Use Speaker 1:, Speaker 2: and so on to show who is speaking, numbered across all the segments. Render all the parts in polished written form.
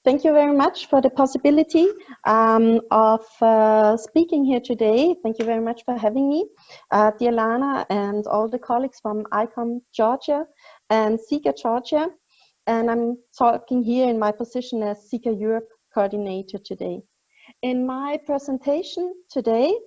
Speaker 1: Thank you very much for the possibility of speaking here today. Thank you very much for having me, dear Lana, and all the colleagues from ICOM Georgia and CECA Georgia. And I'm talking here in my position as CECA Europe coordinator today. In my presentation today,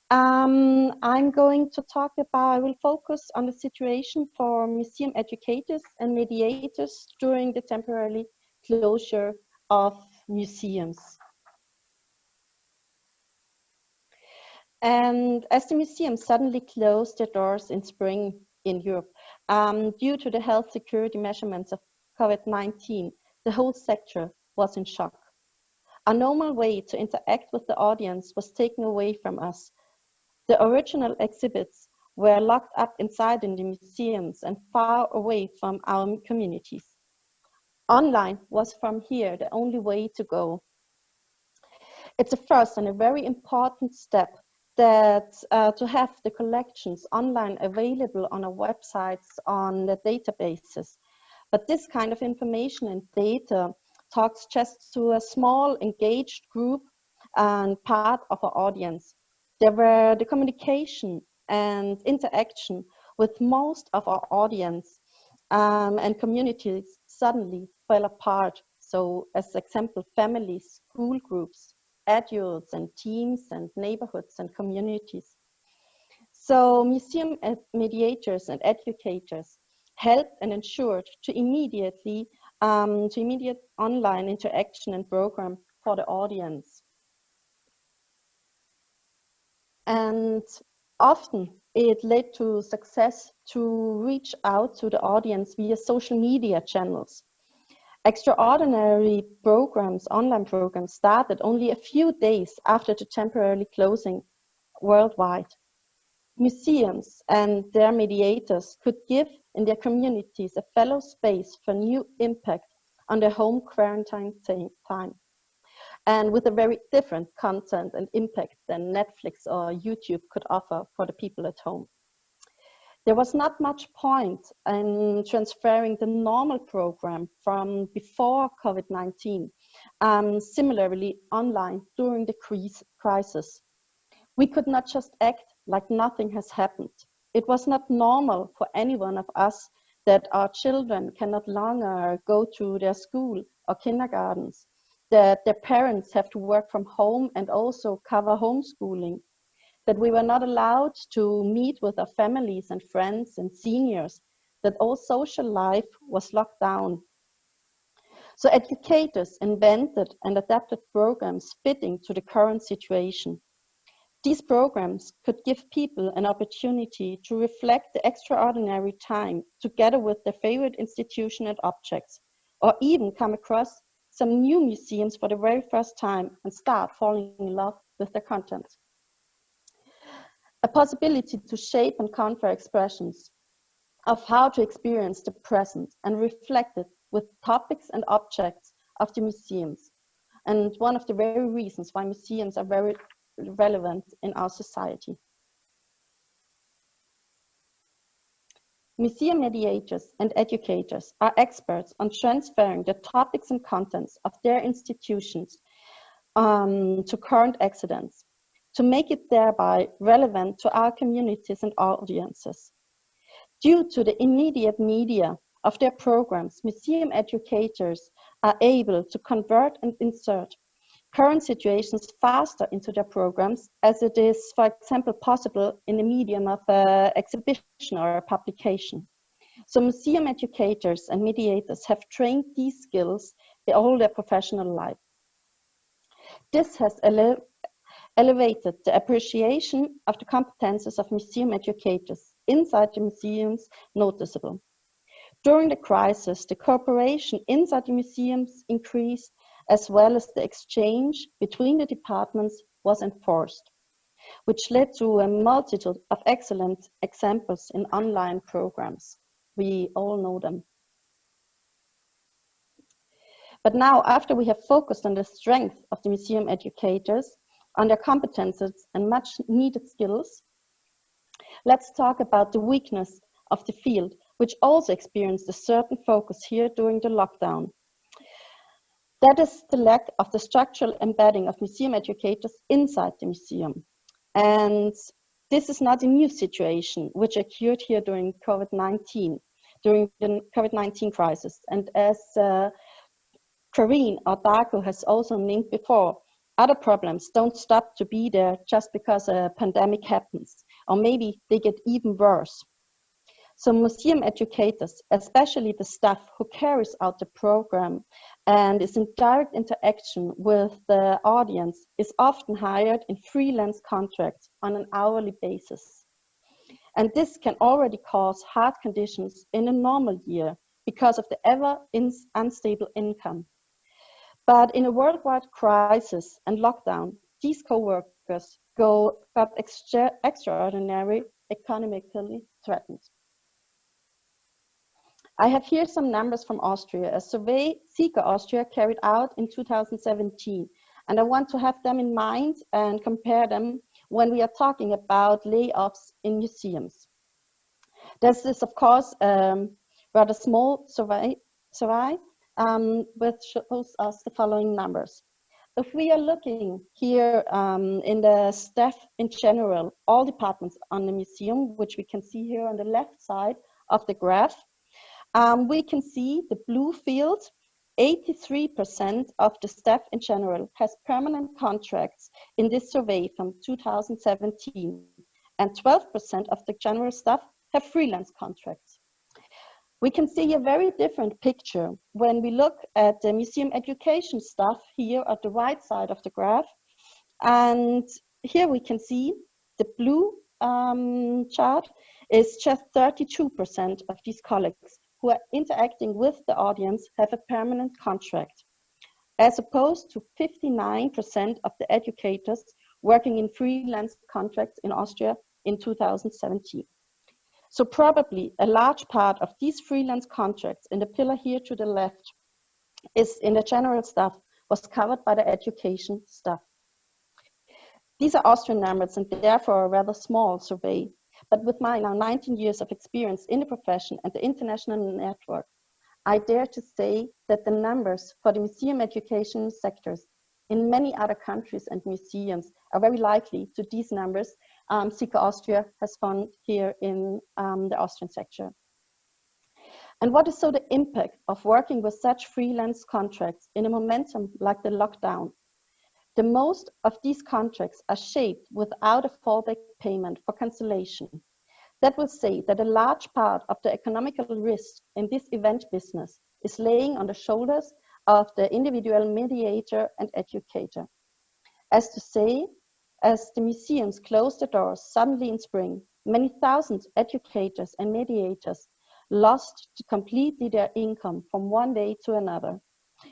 Speaker 1: I'm going to talk about, I will focus on the situation for museum educators and mediators during the temporary closure of museums. And as the museums suddenly closed their doors in spring in Europe, due to the health security measurements of COVID-19, the whole sector was in shock. A normal way to interact with the audience was taken away from us. The original exhibits were locked up inside in the museums and far away from our communities. Online was from here the only way to go. It's a first and a very important step that to have the collections online available on our websites, on the databases. But this kind of information and data talks just to a small engaged group and part of our audience. There were the communication and interaction with most of our audience and communities suddenly fell apart. So as example, families, school groups, adults and teams and neighborhoods and communities. So museum mediators and educators helped and ensured to immediate online interaction and program for the audience. And often it led to success to reach out to the audience via social media channels. Extraordinary programs, online programs, started only a few days after the temporary closing worldwide. Museums and their mediators could give in their communities a fellow space for new impact on their home quarantine time, and with a very different content and impact than Netflix or YouTube could offer for the people at home. There was not much point in transferring the normal program from before COVID-19, similarly online during the crisis. We could not just act like nothing has happened. It was not normal for any one of us that our children cannot longer go to their school or kindergartens, that their parents have to work from home and also cover homeschooling, that we were not allowed to meet with our families and friends and seniors, that all social life was locked down. So educators invented and adapted programs fitting to the current situation. These programs could give people an opportunity to reflect the extraordinary time together with their favorite institution and objects, or even come across some new museums for the very first time and start falling in love with their content. A possibility to shape and confer expressions of how to experience the present and reflect it with topics and objects of the museums. And one of the very reasons why museums are very relevant in our society. Museum mediators and educators are experts on transferring the topics and contents of their institutions to current accidents, to make it thereby relevant to our communities and audiences. Due to the immediate media of their programs, museum educators are able to convert and insert current situations faster into their programs, as it is, for example, possible in the medium of an exhibition or a publication. So museum educators and mediators have trained these skills all their professional life. This has elevated the appreciation of the competences of museum educators inside the museums noticeable. During the crisis, the cooperation inside the museums increased, as well as the exchange between the departments was enforced, which led to a multitude of excellent examples in online programs. We all know them. But now, after we have focused on the strength of the museum educators, on their competences and much needed skills, let's talk about the weakness of the field, which also experienced a certain focus here during the lockdown. That is the lack of the structural embedding of museum educators inside the museum. And this is not a new situation, which occurred here during COVID-19, during the COVID-19 crisis. And as Karine or Darko has also named before, other problems don't stop to be there just because a pandemic happens, or maybe they get even worse. So museum educators, especially the staff who carries out the program and is in direct interaction with the audience, is often hired in freelance contracts on an hourly basis. And this can already cause hard conditions in a normal year because of the ever unstable income. But in a worldwide crisis and lockdown, these co-workers got extraordinary economically threatened. I have here some numbers from Austria, a survey CECA Austria carried out in 2017. And I want to have them in mind and compare them when we are talking about layoffs in museums. This is, of course, a rather small survey which shows us the following numbers. If we are looking here in the staff in general, all departments on the museum, which we can see here on the left side of the graph, we can see the blue field, 83% of the staff in general has permanent contracts in this survey from 2017, and 12% of the general staff have freelance contracts. We can see a very different picture when we look at the museum education staff here at the right side of the graph. And here we can see the blue chart is just 32% of these colleagues who are interacting with the audience have a permanent contract, as opposed to 59% of the educators working in freelance contracts in Austria in 2017. So probably a large part of these freelance contracts in the pillar here to the left is in the general staff was covered by the education staff. These are Austrian numbers and therefore a rather small survey. But with my now 19 years of experience in the profession and the international network, I dare to say that the numbers for the museum education sectors in many other countries and museums are very likely to these numbers CECA Austria has found here in the Austrian sector. And what is so the impact of working with such freelance contracts in a momentum like the lockdown? The most of these contracts are shaped without a fallback payment for cancellation. That will say that a large part of the economical risk in this event business is laying on the shoulders of the individual mediator and educator. As to say, as the museums closed the doors suddenly in spring, many thousands educators and mediators lost completely their income from one day to another.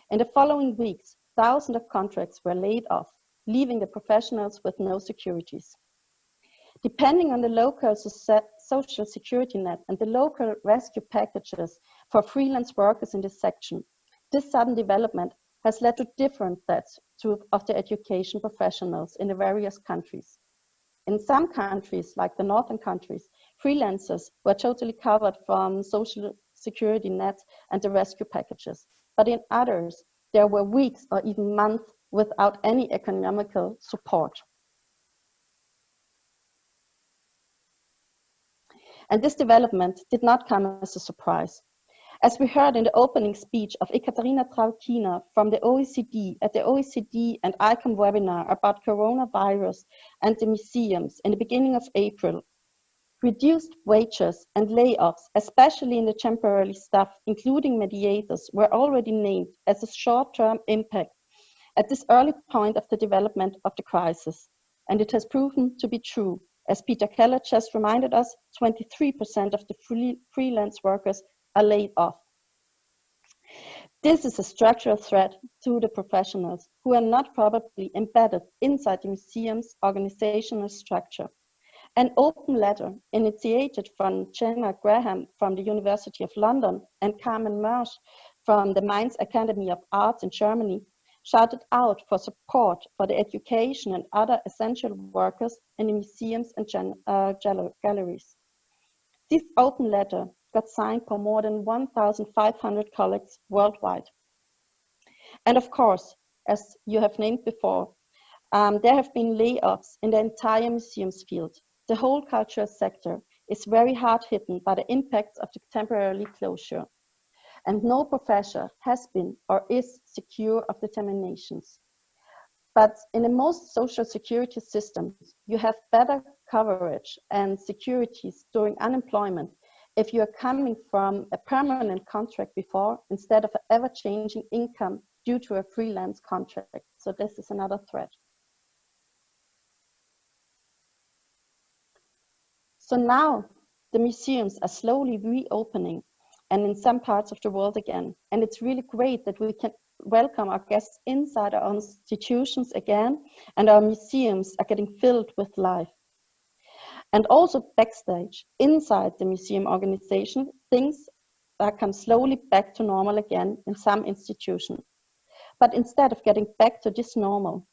Speaker 1: In the following weeks, thousands of contracts were laid off, leaving the professionals with no securities. Depending on the local social security net and the local rescue packages for freelance workers in this section, this sudden development has led to different threats of the education professionals in the various countries. In some countries, like the northern countries, freelancers were totally covered from social security net and the rescue packages. But in others, there were weeks or even months without any economical support. And this development did not come as a surprise. As we heard in the opening speech of Ekaterina Traukina from the OECD at the OECD and ICOM webinar about coronavirus and the museums in the beginning of April, reduced wages and layoffs, especially in the temporary staff, including mediators, were already named as a short-term impact at this early point of the development of the crisis. And it has proven to be true. As Peter Keller just reminded us, 23% of the freelance workers are laid off. This is a structural threat to the professionals who are not probably embedded inside the museum's organizational structure. An open letter initiated from Jenna Graham from the University of London and Carmen Mersch from the Mainz Academy of Arts in Germany shouted out for support for the education and other essential workers in the museums and galleries. This open letter got signed by more than 1,500 colleagues worldwide. And of course, as you have named before, there have been layoffs in the entire museums field. The whole cultural sector is very hard hit by the impacts of the temporary closure. And no professor has been or is secure of the terminations. But in the most social security systems, you have better coverage and securities during unemployment if you are coming from a permanent contract before instead of an ever-changing income due to a freelance contract. So this is another threat. So now the museums are slowly reopening and in some parts of the world again. And it's really great that we can welcome our guests inside our institutions again, and our museums are getting filled with life. And also backstage, inside the museum organization, things come slowly back to normal again in some institutions. But instead of getting back to this normal,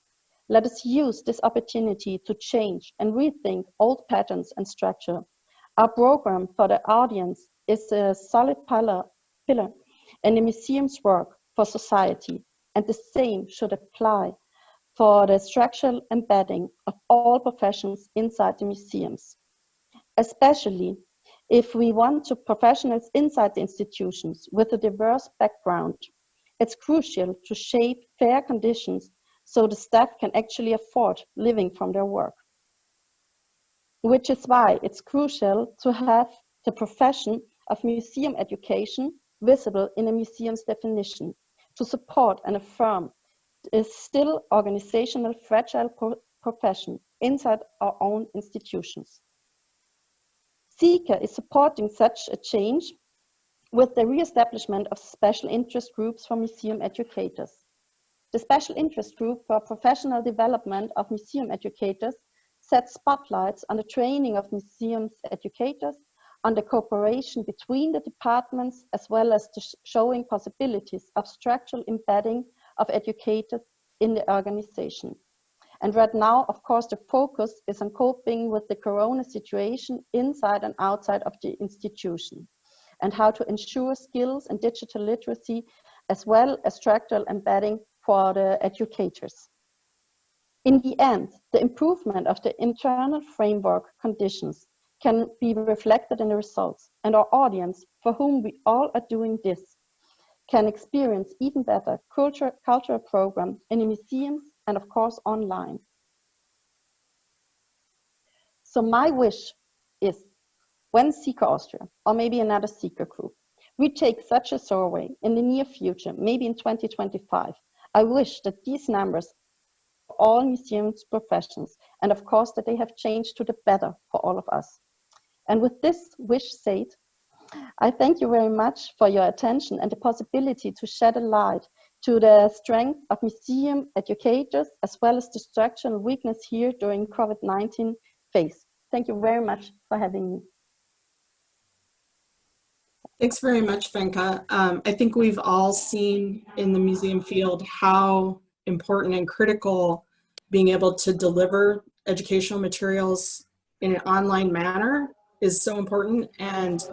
Speaker 1: let us use this opportunity to change and rethink old patterns and structure. Our program for the audience is a solid pillar in the museum's work for society, and the same should apply for the structural embedding of all professions inside the museums. Especially if we want to professionals inside the institutions with a diverse background, it's crucial to shape fair conditions so the staff can actually afford living from their work. Which is why it's crucial to have the profession of museum education visible in a museum's definition to support and affirm a still organizational fragile profession inside our own institutions. CECA is supporting such a change with the re-establishment of special interest groups for museum educators. The Special Interest Group for Professional Development of Museum Educators sets spotlights on the training of museums educators, on the cooperation between the departments, as well as the showing possibilities of structural embedding of educators in the organization. And right now, of course, the focus is on coping with the corona situation inside and outside of the institution, and how to ensure skills and digital literacy, as well as structural embedding for the educators. In the end, the improvement of the internal framework conditions can be reflected in the results, and our audience, for whom we all are doing this, can experience even better cultural program in the museums and of course online. So my wish is, when CECA Austria, or maybe another CECA group, we take such a survey in the near future, maybe in 2025, I wish that these numbers for all museums professions, and of course that they have changed to the better for all of us. And with this wish said, I thank you very much for your attention and the possibility to shed a light to the strength of museum educators, as well as the structural weakness here during COVID-19 phase. Thank you very much for having me.
Speaker 2: Thanks very much, Wenke. I think we've all seen in the museum field how important and critical being able to deliver educational materials in an online manner is so important, and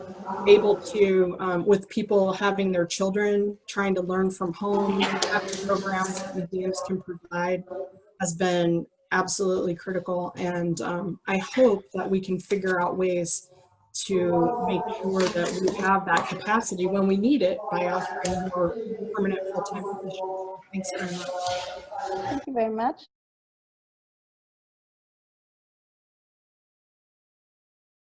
Speaker 2: able to, with people having their children trying to learn from home, having programs that museums can provide has been absolutely critical. And I hope that we can figure out ways to make sure that we have that capacity when we need it by offering more permanent full-time positions. Thanks very much.
Speaker 1: Thank you very much.